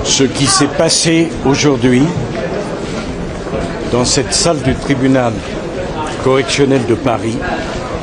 Ce qui s'est passé aujourd'hui dans cette salle du tribunal correctionnel de Paris.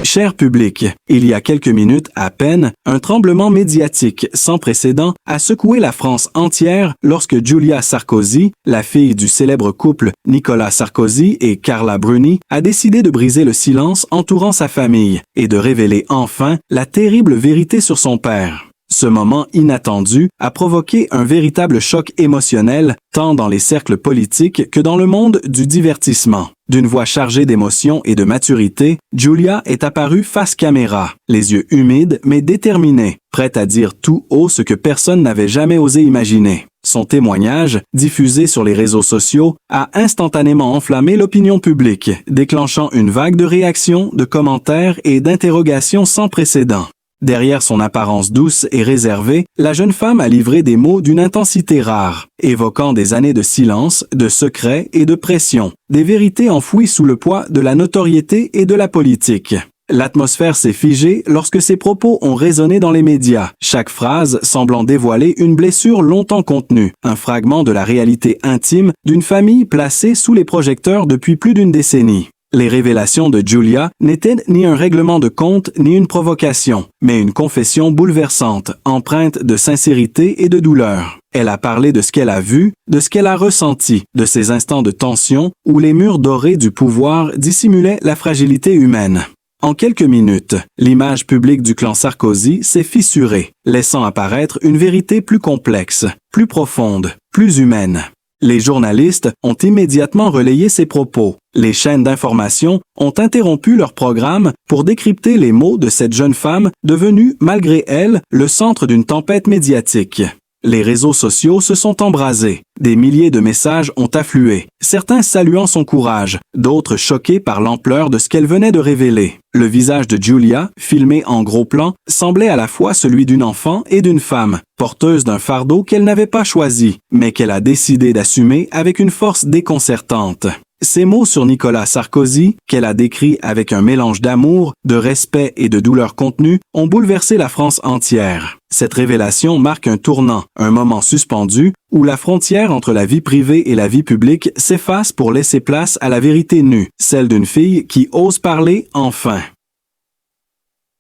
Cher public, il y a quelques minutes à peine, un tremblement médiatique sans précédent a secoué la France entière lorsque Giulia Sarkozy, la fille du célèbre couple Nicolas Sarkozy et Carla Bruni, a décidé de briser le silence entourant sa famille et de révéler enfin la terrible vérité sur son père. Ce moment inattendu a provoqué un véritable choc émotionnel, tant dans les cercles politiques que dans le monde du divertissement. D'une voix chargée d'émotion et de maturité, Giulia est apparue face caméra, les yeux humides mais déterminés, prête à dire tout haut ce que personne n'avait jamais osé imaginer. Son témoignage, diffusé sur les réseaux sociaux, a instantanément enflammé l'opinion publique, déclenchant une vague de réactions, de commentaires et d'interrogations sans précédent. Derrière son apparence douce et réservée, la jeune femme a livré des mots d'une intensité rare, évoquant des années de silence, de secrets et de pression, des vérités enfouies sous le poids de la notoriété et de la politique. L'atmosphère s'est figée lorsque ses propos ont résonné dans les médias, chaque phrase semblant dévoiler une blessure longtemps contenue, un fragment de la réalité intime d'une famille placée sous les projecteurs depuis plus d'une décennie. Les révélations de Giulia n'étaient ni un règlement de compte ni une provocation, mais une confession bouleversante, empreinte de sincérité et de douleur. Elle a parlé de ce qu'elle a vu, de ce qu'elle a ressenti, de ces instants de tension où les murs dorés du pouvoir dissimulaient la fragilité humaine. En quelques minutes, l'image publique du clan Sarkozy s'est fissurée, laissant apparaître une vérité plus complexe, plus profonde, plus humaine. Les journalistes ont immédiatement relayé ces propos. Les chaînes d'information ont interrompu leur programme pour décrypter les mots de cette jeune femme devenue, malgré elle, le centre d'une tempête médiatique. Les réseaux sociaux se sont embrasés. Des milliers de messages ont afflué, certains saluant son courage, d'autres choqués par l'ampleur de ce qu'elle venait de révéler. Le visage de Giulia, filmé en gros plan, semblait à la fois celui d'une enfant et d'une femme, porteuse d'un fardeau qu'elle n'avait pas choisi, mais qu'elle a décidé d'assumer avec une force déconcertante. Ces mots sur Nicolas Sarkozy, qu'elle a décrits avec un mélange d'amour, de respect et de douleur contenue, ont bouleversé la France entière. Cette révélation marque un tournant, un moment suspendu, où la frontière entre la vie privée et la vie publique s'efface pour laisser place à la vérité nue, celle d'une fille qui ose parler enfin.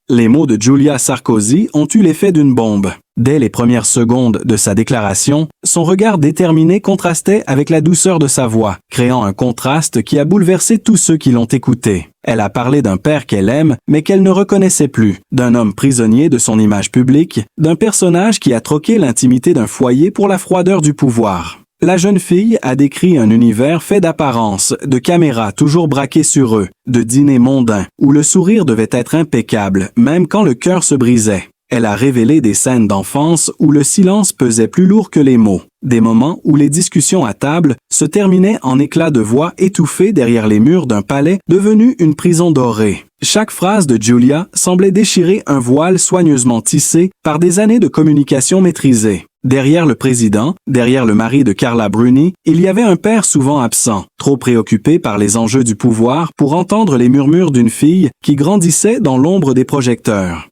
Les mots de Giulia Sarkozy ont eu l'effet d'une bombe. Dès les premières secondes de sa déclaration, son regard déterminé contrastait avec la douceur de sa voix, créant un contraste qui a bouleversé tous ceux qui l'ont écouté. Elle a parlé d'un père qu'elle aime, mais qu'elle ne reconnaissait plus, d'un homme prisonnier de son image publique, d'un personnage qui a troqué l'intimité d'un foyer pour la froideur du pouvoir. La jeune fille a décrit un univers fait d'apparence, de caméras toujours braquées sur eux, de dîners mondains, où le sourire devait être impeccable, même quand le cœur se brisait. Elle a révélé des scènes d'enfance où le silence pesait plus lourd que les mots, des moments où les discussions à table se terminaient en éclats de voix étouffés derrière les murs d'un palais devenu une prison dorée. Chaque phrase de Giulia semblait déchirer un voile soigneusement tissé par des années de communication maîtrisée. Derrière le président, derrière le mari de Carla Bruni, il y avait un père souvent absent, trop préoccupé par les enjeux du pouvoir pour entendre les murmures d'une fille qui grandissait dans l'ombre des projecteurs.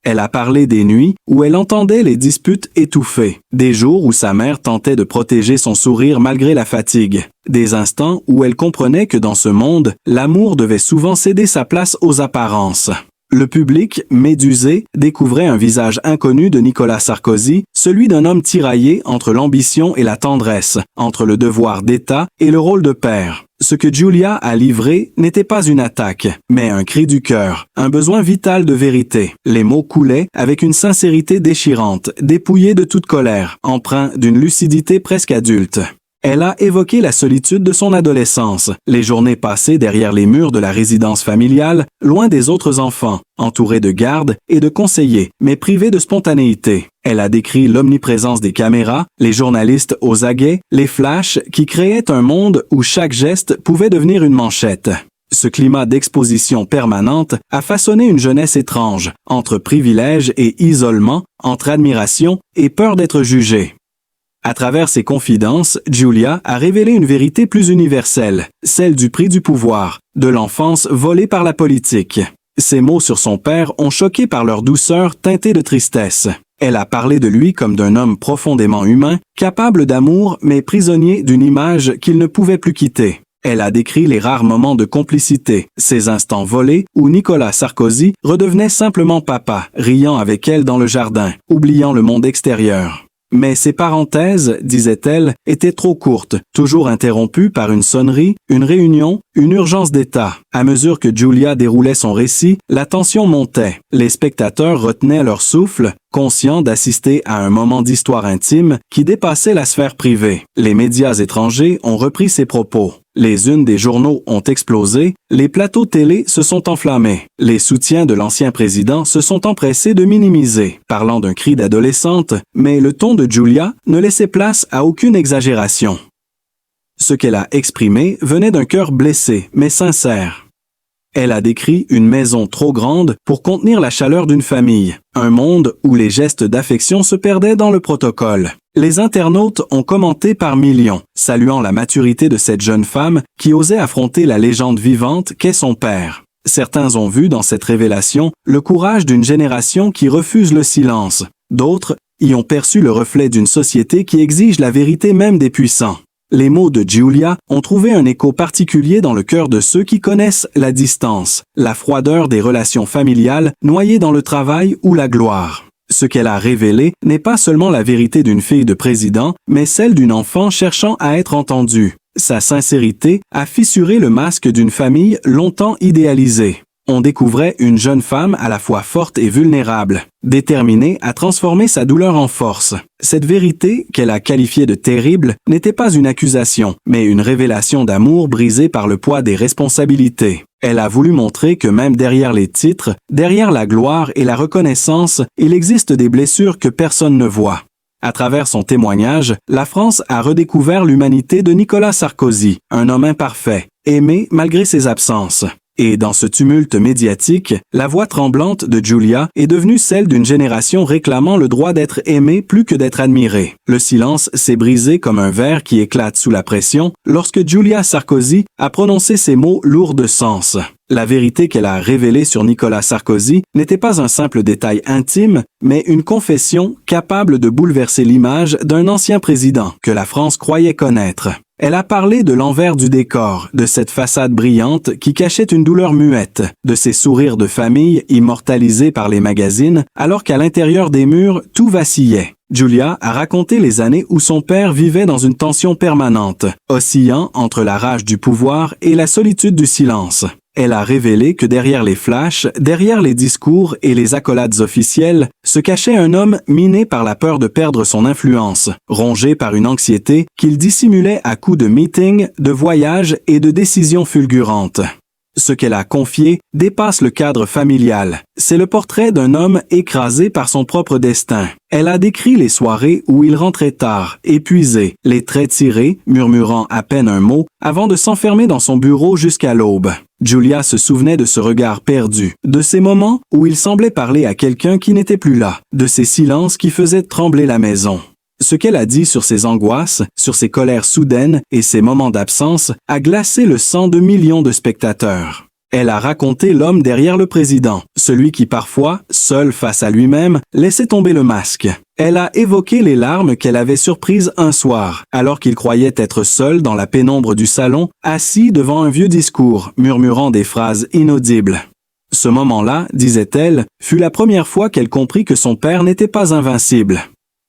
Elle a parlé des nuits où elle entendait les disputes étouffées, des jours où sa mère tentait de protéger son sourire malgré la fatigue, des instants où elle comprenait que dans ce monde, l'amour devait souvent céder sa place aux apparences. Le public, médusé, découvrait un visage inconnu de Nicolas Sarkozy, celui d'un homme tiraillé entre l'ambition et la tendresse, entre le devoir d'État et le rôle de père. Ce que Giulia a livré n'était pas une attaque, mais un cri du cœur, un besoin vital de vérité. Les mots coulaient avec une sincérité déchirante, dépouillée de toute colère, empreint d'une lucidité presque adulte. Elle a évoqué la solitude de son adolescence, les journées passées derrière les murs de la résidence familiale, loin des autres enfants, entourée de gardes et de conseillers, mais privée de spontanéité. Elle a décrit l'omniprésence des caméras, les journalistes aux aguets, les flashs qui créaient un monde où chaque geste pouvait devenir une manchette. Ce climat d'exposition permanente a façonné une jeunesse étrange, entre privilèges et isolement, entre admiration et peur d'être jugée. À travers ses confidences, Giulia a révélé une vérité plus universelle, celle du prix du pouvoir, de l'enfance volée par la politique. Ces mots sur son père ont choqué par leur douceur teintée de tristesse. Elle a parlé de lui comme d'un homme profondément humain, capable d'amour mais prisonnier d'une image qu'il ne pouvait plus quitter. Elle a décrit les rares moments de complicité, ces instants volés où Nicolas Sarkozy redevenait simplement papa, riant avec elle dans le jardin, oubliant le monde extérieur. Mais ces parenthèses, disait-elle, étaient trop courtes, toujours interrompues par une sonnerie, une réunion, une urgence d'État. À mesure que Julia déroulait son récit, la tension montait. Les spectateurs retenaient leur souffle, conscients d'assister à un moment d'histoire intime qui dépassait la sphère privée. Les médias étrangers ont repris ses propos. Les unes des journaux ont explosé, les plateaux télé se sont enflammés. Les soutiens de l'ancien président se sont empressés de minimiser, parlant d'un cri d'adolescente, mais le ton de Julia ne laissait place à aucune exagération. Ce qu'elle a exprimé venait d'un cœur blessé, mais sincère. Elle a décrit une maison trop grande pour contenir la chaleur d'une famille, un monde où les gestes d'affection se perdaient dans le protocole. Les internautes ont commenté par millions, saluant la maturité de cette jeune femme qui osait affronter la légende vivante qu'est son père. Certains ont vu dans cette révélation le courage d'une génération qui refuse le silence. D'autres y ont perçu le reflet d'une société qui exige la vérité même des puissants. Les mots de Julia ont trouvé un écho particulier dans le cœur de ceux qui connaissent la distance, la froideur des relations familiales noyées dans le travail ou la gloire. Ce qu'elle a révélé n'est pas seulement la vérité d'une fille de président, mais celle d'une enfant cherchant à être entendue. Sa sincérité a fissuré le masque d'une famille longtemps idéalisée. On découvrait une jeune femme à la fois forte et vulnérable, déterminée à transformer sa douleur en force. Cette vérité, qu'elle a qualifiée de terrible, n'était pas une accusation, mais une révélation d'amour brisée par le poids des responsabilités. Elle a voulu montrer que même derrière les titres, derrière la gloire et la reconnaissance, il existe des blessures que personne ne voit. À travers son témoignage, la France a redécouvert l'humanité de Nicolas Sarkozy, un homme imparfait, aimé malgré ses absences. Et dans ce tumulte médiatique, la voix tremblante de Julia est devenue celle d'une génération réclamant le droit d'être aimée plus que d'être admirée. Le silence s'est brisé comme un verre qui éclate sous la pression lorsque Julia Sarkozy a prononcé ces mots lourds de sens. La vérité qu'elle a révélée sur Nicolas Sarkozy n'était pas un simple détail intime, mais une confession capable de bouleverser l'image d'un ancien président que la France croyait connaître. Elle a parlé de l'envers du décor, de cette façade brillante qui cachait une douleur muette, de ces sourires de famille immortalisés par les magazines, alors qu'à l'intérieur des murs, tout vacillait. Julia a raconté les années où son père vivait dans une tension permanente, oscillant entre la rage du pouvoir et la solitude du silence. Elle a révélé que derrière les flashs, derrière les discours et les accolades officielles, se cachait un homme miné par la peur de perdre son influence, rongé par une anxiété qu'il dissimulait à coups de meetings, de voyages et de décisions fulgurantes. Ce qu'elle a confié dépasse le cadre familial. C'est le portrait d'un homme écrasé par son propre destin. Elle a décrit les soirées où il rentrait tard, épuisé, les traits tirés, murmurant à peine un mot, avant de s'enfermer dans son bureau jusqu'à l'aube. Julia se souvenait de ce regard perdu, de ces moments où il semblait parler à quelqu'un qui n'était plus là, de ces silences qui faisaient trembler la maison. Ce qu'elle a dit sur ses angoisses, sur ses colères soudaines et ses moments d'absence a glacé le sang de millions de spectateurs. Elle a raconté l'homme derrière le président, celui qui parfois, seul face à lui-même, laissait tomber le masque. Elle a évoqué les larmes qu'elle avait surprises un soir, alors qu'il croyait être seul dans la pénombre du salon, assis devant un vieux discours, murmurant des phrases inaudibles. Ce moment-là, disait-elle, fut la première fois qu'elle comprit que son père n'était pas invincible.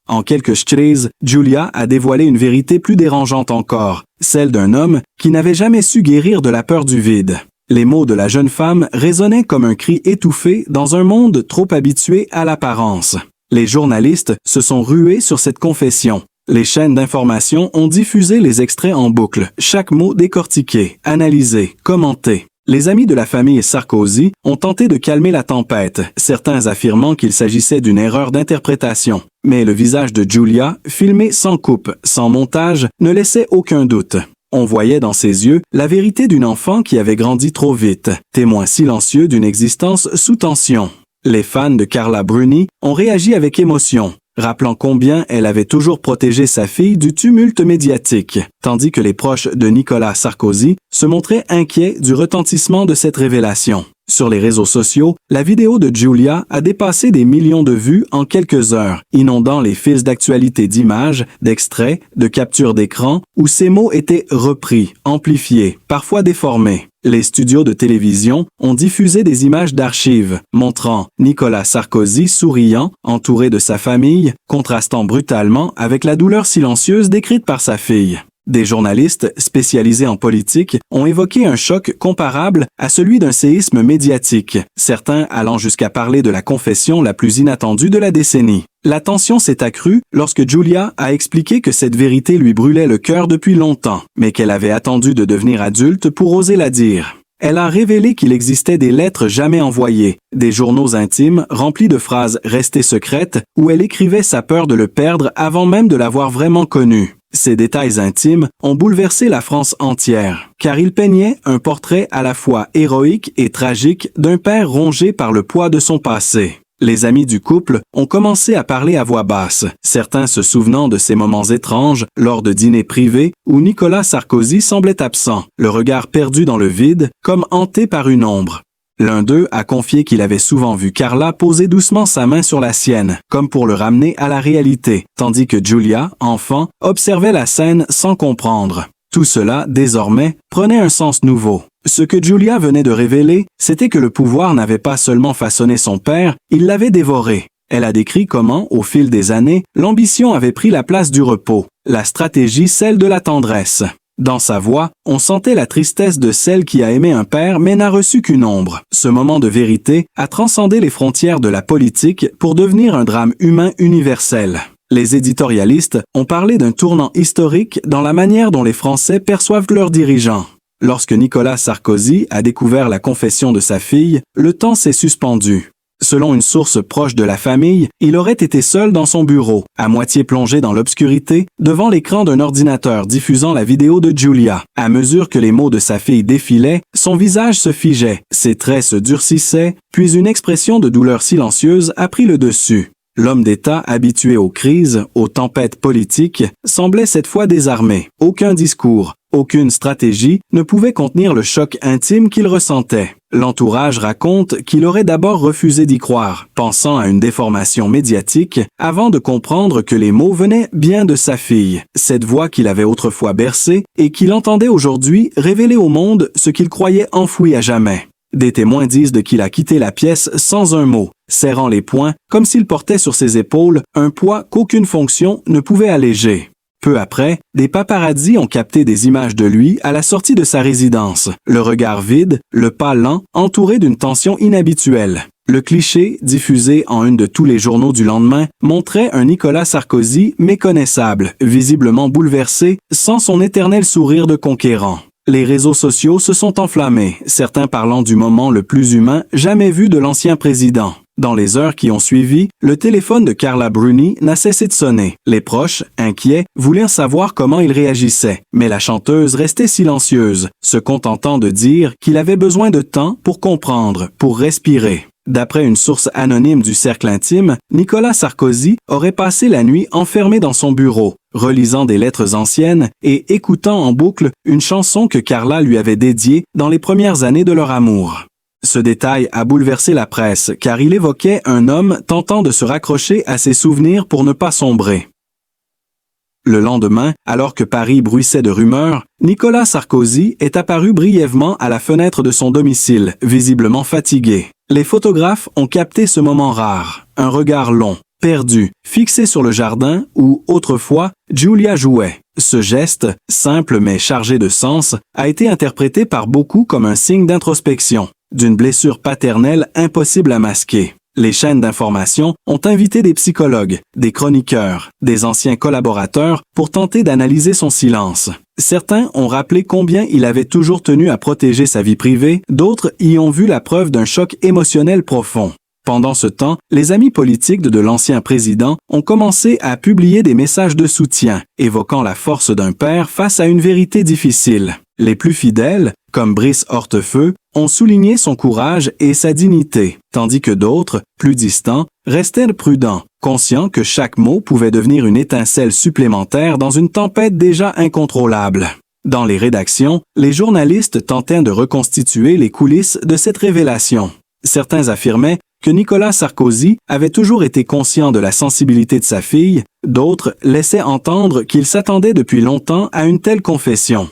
En quelques strises, Julia a dévoilé une vérité plus dérangeante encore, celle d'un homme qui n'avait jamais su guérir de la peur du vide. Les mots de la jeune femme résonnaient comme un cri étouffé dans un monde trop habitué à l'apparence. Les journalistes se sont rués sur cette confession. Les chaînes d'information ont diffusé les extraits en boucle, chaque mot décortiqué, analysé, commenté. Les amis de la famille Sarkozy ont tenté de calmer la tempête, certains affirmant qu'il s'agissait d'une erreur d'interprétation. Mais le visage de Julia, filmé sans coupe, sans montage, ne laissait aucun doute. On voyait dans ses yeux la vérité d'une enfant qui avait grandi trop vite, témoin silencieux d'une existence sous tension. Les fans de Carla Bruni ont réagi avec émotion, rappelant combien elle avait toujours protégé sa fille du tumulte médiatique, tandis que les proches de Nicolas Sarkozy se montraient inquiets du retentissement de cette révélation. Sur les réseaux sociaux, la vidéo de Julia a dépassé des millions de vues en quelques heures, inondant les fils d'actualité d'images, d'extraits, de captures d'écran, où ces mots étaient repris, amplifiés, parfois déformés. Les studios de télévision ont diffusé des images d'archives montrant Nicolas Sarkozy souriant, entouré de sa famille, contrastant brutalement avec la douleur silencieuse décrite par sa fille. Des journalistes spécialisés en politique ont évoqué un choc comparable à celui d'un séisme médiatique, certains allant jusqu'à parler de la confession la plus inattendue de la décennie. La tension s'est accrue lorsque Julia a expliqué que cette vérité lui brûlait le cœur depuis longtemps, mais qu'elle avait attendu de devenir adulte pour oser la dire. Elle a révélé qu'il existait des lettres jamais envoyées, des journaux intimes remplis de phrases restées secrètes où elle écrivait sa peur de le perdre avant même de l'avoir vraiment connu. Ces détails intimes ont bouleversé la France entière, car ils peignaient un portrait à la fois héroïque et tragique d'un père rongé par le poids de son passé. Les amis du couple ont commencé à parler à voix basse, certains se souvenant de ces moments étranges lors de dîners privés où Nicolas Sarkozy semblait absent, le regard perdu dans le vide, comme hanté par une ombre. L'un d'eux a confié qu'il avait souvent vu Carla poser doucement sa main sur la sienne, comme pour le ramener à la réalité, tandis que Julia, enfant, observait la scène sans comprendre. Tout cela, désormais, prenait un sens nouveau. Ce que Julia venait de révéler, c'était que le pouvoir n'avait pas seulement façonné son père, il l'avait dévoré. Elle a décrit comment, au fil des années, l'ambition avait pris la place du repos, la stratégie celle de la tendresse. Dans sa voix, on sentait la tristesse de celle qui a aimé un père mais n'a reçu qu'une ombre. Ce moment de vérité a transcendé les frontières de la politique pour devenir un drame humain universel. Les éditorialistes ont parlé d'un tournant historique dans la manière dont les Français perçoivent leurs dirigeants. Lorsque Nicolas Sarkozy a découvert la confession de sa fille, le temps s'est suspendu. Selon une source proche de la famille, il aurait été seul dans son bureau, à moitié plongé dans l'obscurité, devant l'écran d'un ordinateur diffusant la vidéo de Julia. À mesure que les mots de sa fille défilaient, son visage se figeait, ses traits se durcissaient, puis une expression de douleur silencieuse a pris le dessus. L'homme d'État, habitué aux crises, aux tempêtes politiques, semblait cette fois désarmé. Aucun discours, aucune stratégie ne pouvait contenir le choc intime qu'il ressentait. L'entourage raconte qu'il aurait d'abord refusé d'y croire, pensant à une déformation médiatique, avant de comprendre que les mots venaient bien de sa fille, cette voix qu'il avait autrefois bercée et qu'il entendait aujourd'hui révéler au monde ce qu'il croyait enfoui à jamais. Des témoins disent qu'il a quitté la pièce sans un mot, serrant les poings, comme s'il portait sur ses épaules un poids qu'aucune fonction ne pouvait alléger. Peu après, des paparazzis ont capté des images de lui à la sortie de sa résidence, le regard vide, le pas lent, entouré d'une tension inhabituelle. Le cliché, diffusé en une de tous les journaux du lendemain, montrait un Nicolas Sarkozy méconnaissable, visiblement bouleversé, sans son éternel sourire de conquérant. Les réseaux sociaux se sont enflammés, certains parlant du moment le plus humain jamais vu de l'ancien président. Dans les heures qui ont suivi, le téléphone de Carla Bruni n'a cessé de sonner. Les proches, inquiets, voulaient savoir comment il réagissait, mais la chanteuse restait silencieuse, se contentant de dire qu'il avait besoin de temps pour comprendre, pour respirer. D'après une source anonyme du cercle intime, Nicolas Sarkozy aurait passé la nuit enfermé dans son bureau, relisant des lettres anciennes et écoutant en boucle une chanson que Carla lui avait dédiée dans les premières années de leur amour. Ce détail a bouleversé la presse car il évoquait un homme tentant de se raccrocher à ses souvenirs pour ne pas sombrer. Le lendemain, alors que Paris bruissait de rumeurs, Nicolas Sarkozy est apparu brièvement à la fenêtre de son domicile, visiblement fatigué. Les photographes ont capté ce moment rare, un regard long, perdu, fixé sur le jardin où, autrefois, Julia jouait. Ce geste, simple mais chargé de sens, a été interprété par beaucoup comme un signe d'introspection, d'une blessure paternelle impossible à masquer. Les chaînes d'information ont invité des psychologues, des chroniqueurs, des anciens collaborateurs pour tenter d'analyser son silence. Certains ont rappelé combien il avait toujours tenu à protéger sa vie privée, d'autres y ont vu la preuve d'un choc émotionnel profond. Pendant ce temps, les amis politiques de l'ancien président ont commencé à publier des messages de soutien, évoquant la force d'un père face à une vérité difficile. Les plus fidèles, comme Brice Hortefeux, ont souligné son courage et sa dignité, tandis que d'autres, plus distants, restaient prudents, conscients que chaque mot pouvait devenir une étincelle supplémentaire dans une tempête déjà incontrôlable. Dans les rédactions, les journalistes tentaient de reconstituer les coulisses de cette révélation. Certains affirmaient que Nicolas Sarkozy avait toujours été conscient de la sensibilité de sa fille, d'autres laissaient entendre qu'il s'attendait depuis longtemps à une telle confession.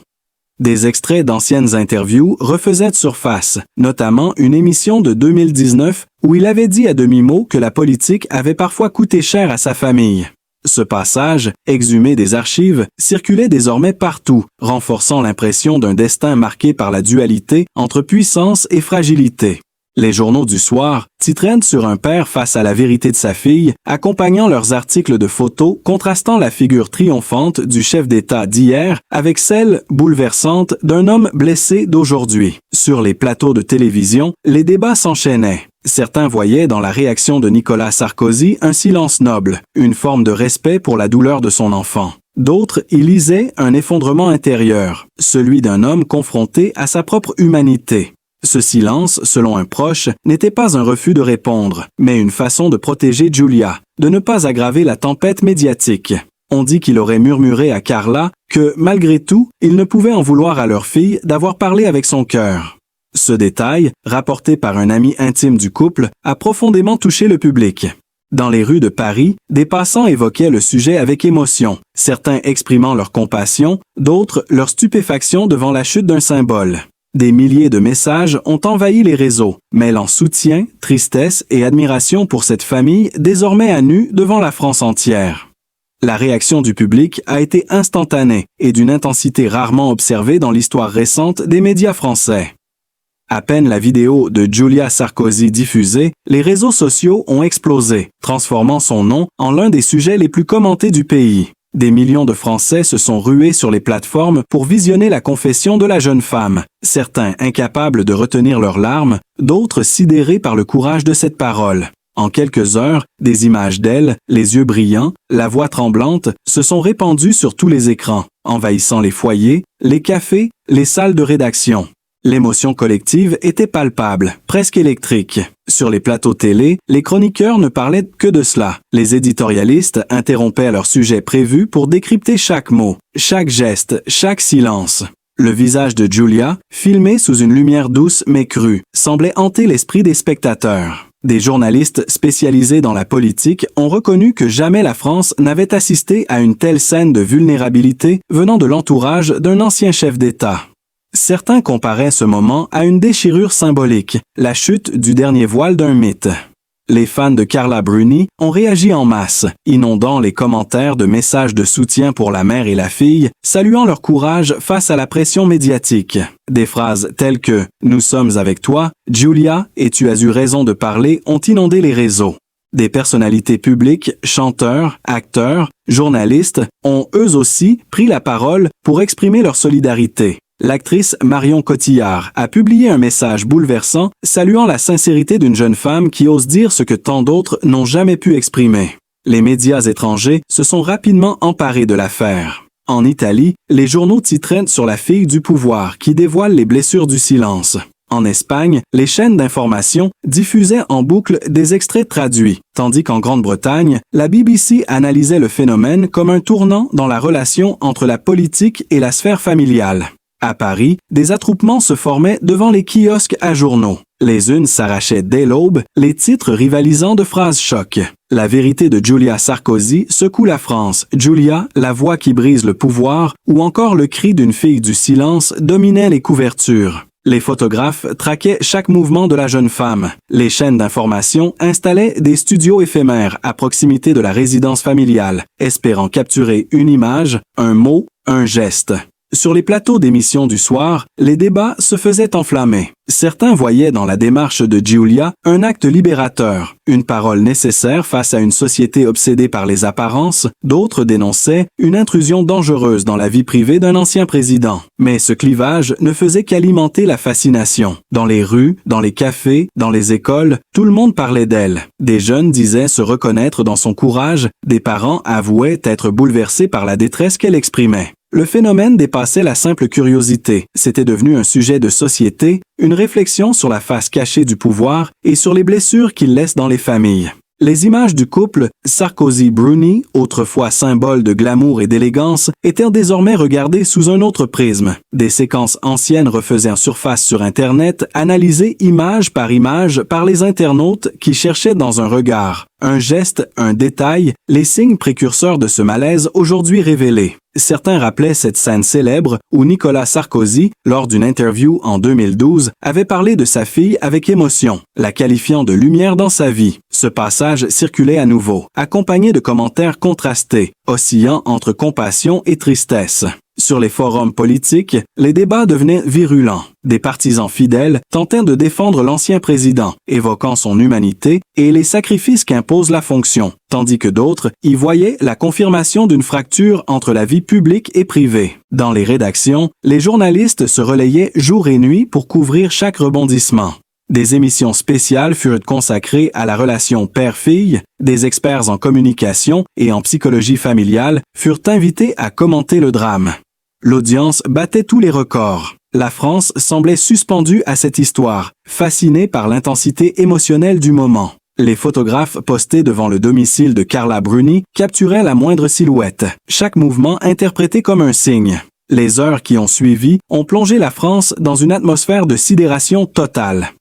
Des extraits d'anciennes interviews refaisaient surface, notamment une émission de 2019 où il avait dit à demi-mot que la politique avait parfois coûté cher à sa famille. Ce passage, exhumé des archives, circulait désormais partout, renforçant l'impression d'un destin marqué par la dualité entre puissance et fragilité. Les journaux du soir titraient sur un père face à la vérité de sa fille, accompagnant leurs articles de photos contrastant la figure triomphante du chef d'État d'hier avec celle bouleversante d'un homme blessé d'aujourd'hui. Sur les plateaux de télévision, les débats s'enchaînaient. Certains voyaient dans la réaction de Nicolas Sarkozy un silence noble, une forme de respect pour la douleur de son enfant. D'autres y lisaient un effondrement intérieur, celui d'un homme confronté à sa propre humanité. Ce silence, selon un proche, n'était pas un refus de répondre, mais une façon de protéger Giulia, de ne pas aggraver la tempête médiatique. On dit qu'il aurait murmuré à Carla que, malgré tout, il ne pouvait en vouloir à leur fille d'avoir parlé avec son cœur. Ce détail, rapporté par un ami intime du couple, a profondément touché le public. Dans les rues de Paris, des passants évoquaient le sujet avec émotion, certains exprimant leur compassion, d'autres leur stupéfaction devant la chute d'un symbole. Des milliers de messages ont envahi les réseaux, mêlant soutien, tristesse et admiration pour cette famille désormais à nu devant la France entière. La réaction du public a été instantanée et d'une intensité rarement observée dans l'histoire récente des médias français. À peine la vidéo de Giulia Sarkozy diffusée, les réseaux sociaux ont explosé, transformant son nom en l'un des sujets les plus commentés du pays. Des millions de Français se sont rués sur les plateformes pour visionner la confession de la jeune femme, certains incapables de retenir leurs larmes, d'autres sidérés par le courage de cette parole. En quelques heures, des images d'elle, les yeux brillants, la voix tremblante, se sont répandues sur tous les écrans, envahissant les foyers, les cafés, les salles de rédaction. L'émotion collective était palpable, presque électrique. Sur les plateaux télé, les chroniqueurs ne parlaient que de cela. Les éditorialistes interrompaient leurs sujets prévus pour décrypter chaque mot, chaque geste, chaque silence. Le visage de Giulia, filmé sous une lumière douce mais crue, semblait hanter l'esprit des spectateurs. Des journalistes spécialisés dans la politique ont reconnu que jamais la France n'avait assisté à une telle scène de vulnérabilité venant de l'entourage d'un ancien chef d'État. Certains comparaient ce moment à une déchirure symbolique, la chute du dernier voile d'un mythe. Les fans de Carla Bruni ont réagi en masse, inondant les commentaires de messages de soutien pour la mère et la fille, saluant leur courage face à la pression médiatique. Des phrases telles que « Nous sommes avec toi »,« Giulia, et tu as eu raison de parler » ont inondé les réseaux. Des personnalités publiques, chanteurs, acteurs, journalistes, ont eux aussi pris la parole pour exprimer leur solidarité. L'actrice Marion Cotillard a publié un message bouleversant saluant la sincérité d'une jeune femme qui ose dire ce que tant d'autres n'ont jamais pu exprimer. Les médias étrangers se sont rapidement emparés de l'affaire. En Italie, les journaux titraient sur la fille du pouvoir qui dévoile les blessures du silence. En Espagne, les chaînes d'information diffusaient en boucle des extraits traduits, tandis qu'en Grande-Bretagne, la BBC analysait le phénomène comme un tournant dans la relation entre la politique et la sphère familiale. À Paris, des attroupements se formaient devant les kiosques à journaux. Les unes s'arrachaient dès l'aube, les titres rivalisant de phrases choc. La vérité de Giulia Sarkozy secoue la France. Giulia, la voix qui brise le pouvoir, ou encore le cri d'une fille du silence dominait les couvertures. Les photographes traquaient chaque mouvement de la jeune femme. Les chaînes d'information installaient des studios éphémères à proximité de la résidence familiale, espérant capturer une image, un mot, un geste. Sur les plateaux d'émissions du soir, les débats se faisaient enflammer. Certains voyaient dans la démarche de Giulia un acte libérateur, une parole nécessaire face à une société obsédée par les apparences, d'autres dénonçaient une intrusion dangereuse dans la vie privée d'un ancien président. Mais ce clivage ne faisait qu'alimenter la fascination. Dans les rues, dans les cafés, dans les écoles, tout le monde parlait d'elle. Des jeunes disaient se reconnaître dans son courage, des parents avouaient être bouleversés par la détresse qu'elle exprimait. Le phénomène dépassait la simple curiosité. C'était devenu un sujet de société, une réflexion sur la face cachée du pouvoir et sur les blessures qu'il laisse dans les familles. Les images du couple Sarkozy-Bruni, autrefois symbole de glamour et d'élégance, étaient désormais regardées sous un autre prisme. Des séquences anciennes refaisaient en surface sur Internet, analysées image par les internautes qui cherchaient dans un regard, un geste, un détail, les signes précurseurs de ce malaise aujourd'hui révélés. Certains rappelaient cette scène célèbre où Nicolas Sarkozy, lors d'une interview en 2012, avait parlé de sa fille avec émotion, la qualifiant de lumière dans sa vie. Ce passage circulait à nouveau, accompagné de commentaires contrastés, oscillant entre compassion et tristesse. Sur les forums politiques, les débats devenaient virulents. Des partisans fidèles tentaient de défendre l'ancien président, évoquant son humanité et les sacrifices qu'impose la fonction, tandis que d'autres y voyaient la confirmation d'une fracture entre la vie publique et privée. Dans les rédactions, les journalistes se relayaient jour et nuit pour couvrir chaque rebondissement. Des émissions spéciales furent consacrées à la relation père-fille, des experts en communication et en psychologie familiale furent invités à commenter le drame. L'audience battait tous les records. La France semblait suspendue à cette histoire, fascinée par l'intensité émotionnelle du moment. Les photographes postés devant le domicile de Carla Bruni capturaient la moindre silhouette, chaque mouvement interprété comme un signe. Les heures qui ont suivi ont plongé la France dans une atmosphère de sidération totale.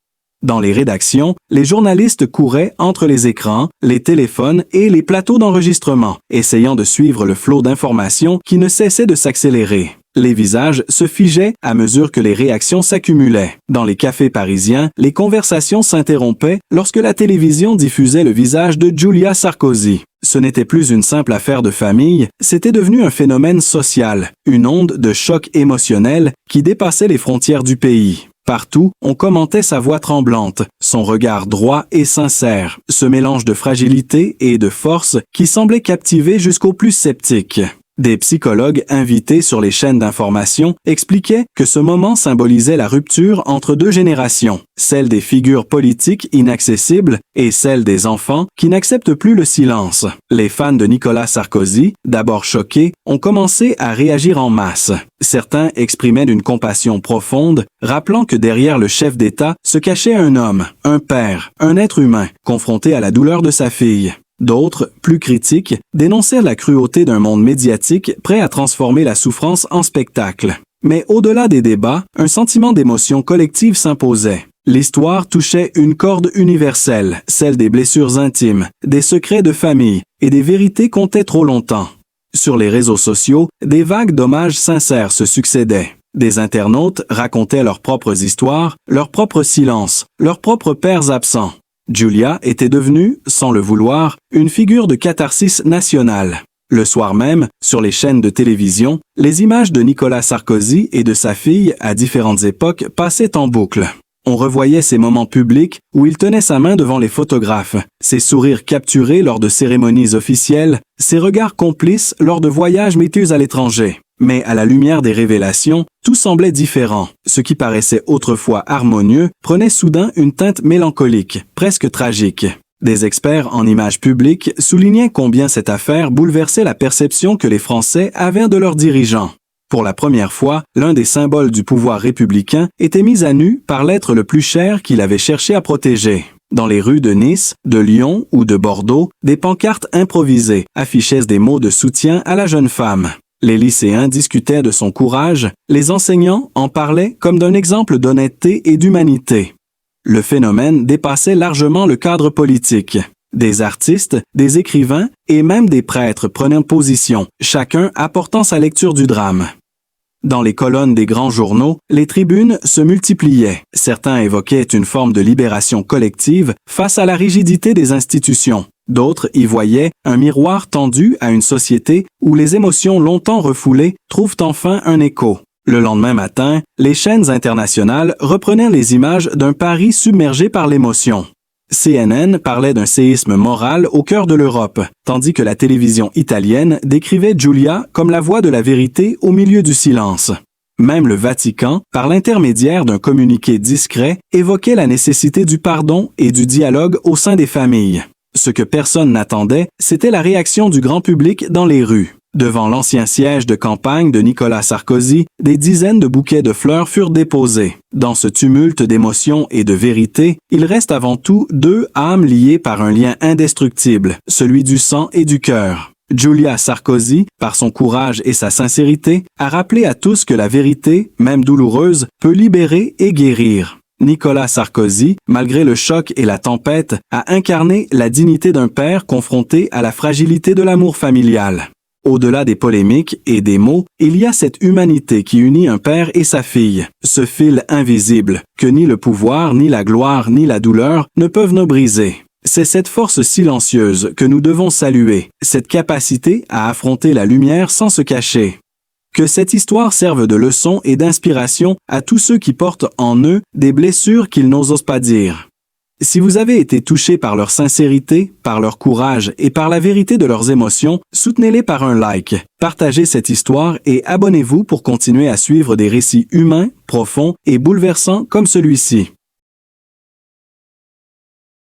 Dans les rédactions, les journalistes couraient entre les écrans, les téléphones et les plateaux d'enregistrement, essayant de suivre le flot d'informations qui ne cessait de s'accélérer. Les visages se figeaient à mesure que les réactions s'accumulaient. Dans les cafés parisiens, les conversations s'interrompaient lorsque la télévision diffusait le visage de Julia Sarkozy. Ce n'était plus une simple affaire de famille, c'était devenu un phénomène social, une onde de choc émotionnel qui dépassait les frontières du pays. Partout, on commentait sa voix tremblante, son regard droit et sincère, ce mélange de fragilité et de force qui semblait captiver jusqu'aux plus sceptiques. Des psychologues invités sur les chaînes d'information expliquaient que ce moment symbolisait la rupture entre deux générations, celle des figures politiques inaccessibles et celle des enfants qui n'acceptent plus le silence. Les fans de Nicolas Sarkozy, d'abord choqués, ont commencé à réagir en masse. Certains exprimaient une compassion profonde, rappelant que derrière le chef d'État se cachait un homme, un père, un être humain, confronté à la douleur de sa fille. D'autres, plus critiques, dénonçaient la cruauté d'un monde médiatique prêt à transformer la souffrance en spectacle. Mais au-delà des débats, un sentiment d'émotion collective s'imposait. L'histoire touchait une corde universelle, celle des blessures intimes, des secrets de famille et des vérités comptaient trop longtemps. Sur les réseaux sociaux, des vagues d'hommages sincères se succédaient. Des internautes racontaient leurs propres histoires, leurs propres silences, leurs propres pères absents. Julia était devenue, sans le vouloir, une figure de catharsis nationale. Le soir même, sur les chaînes de télévision, les images de Nicolas Sarkozy et de sa fille à différentes époques passaient en boucle. On revoyait ces moments publics où il tenait sa main devant les photographes, ses sourires capturés lors de cérémonies officielles, ses regards complices lors de voyages métus à l'étranger. Mais à la lumière des révélations, tout semblait différent. Ce qui paraissait autrefois harmonieux prenait soudain une teinte mélancolique, presque tragique. Des experts en images publiques soulignaient combien cette affaire bouleversait la perception que les Français avaient de leurs dirigeants. Pour la première fois, l'un des symboles du pouvoir républicain était mis à nu par l'être le plus cher qu'il avait cherché à protéger. Dans les rues de Nice, de Lyon ou de Bordeaux, des pancartes improvisées affichaient des mots de soutien à la jeune femme. Les lycéens discutaient de son courage, les enseignants en parlaient comme d'un exemple d'honnêteté et d'humanité. Le phénomène dépassait largement le cadre politique. Des artistes, des écrivains et même des prêtres prenaient position, chacun apportant sa lecture du drame. Dans les colonnes des grands journaux, les tribunes se multipliaient. Certains évoquaient une forme de libération collective face à la rigidité des institutions. D'autres y voyaient un miroir tendu à une société où les émotions longtemps refoulées trouvent enfin un écho. Le lendemain matin, les chaînes internationales reprenaient les images d'un Paris submergé par l'émotion. CNN parlait d'un séisme moral au cœur de l'Europe, tandis que la télévision italienne décrivait Giulia comme la voix de la vérité au milieu du silence. Même le Vatican, par l'intermédiaire d'un communiqué discret, évoquait la nécessité du pardon et du dialogue au sein des familles. Ce que personne n'attendait, c'était la réaction du grand public dans les rues. Devant l'ancien siège de campagne de Nicolas Sarkozy, des dizaines de bouquets de fleurs furent déposés. Dans ce tumulte d'émotions et de vérité, il reste avant tout deux âmes liées par un lien indestructible, celui du sang et du cœur. Julia Sarkozy, par son courage et sa sincérité, a rappelé à tous que la vérité, même douloureuse, peut libérer et guérir. Nicolas Sarkozy, malgré le choc et la tempête, a incarné la dignité d'un père confronté à la fragilité de l'amour familial. Au-delà des polémiques et des mots, il y a cette humanité qui unit un père et sa fille, ce fil invisible, que ni le pouvoir, ni la gloire, ni la douleur ne peuvent nous briser. C'est cette force silencieuse que nous devons saluer, cette capacité à affronter la lumière sans se cacher. Que cette histoire serve de leçon et d'inspiration à tous ceux qui portent en eux des blessures qu'ils n'osent pas dire. Si vous avez été touché par leur sincérité, par leur courage et par la vérité de leurs émotions, soutenez-les par un like, partagez cette histoire et abonnez-vous pour continuer à suivre des récits humains, profonds et bouleversants comme celui-ci.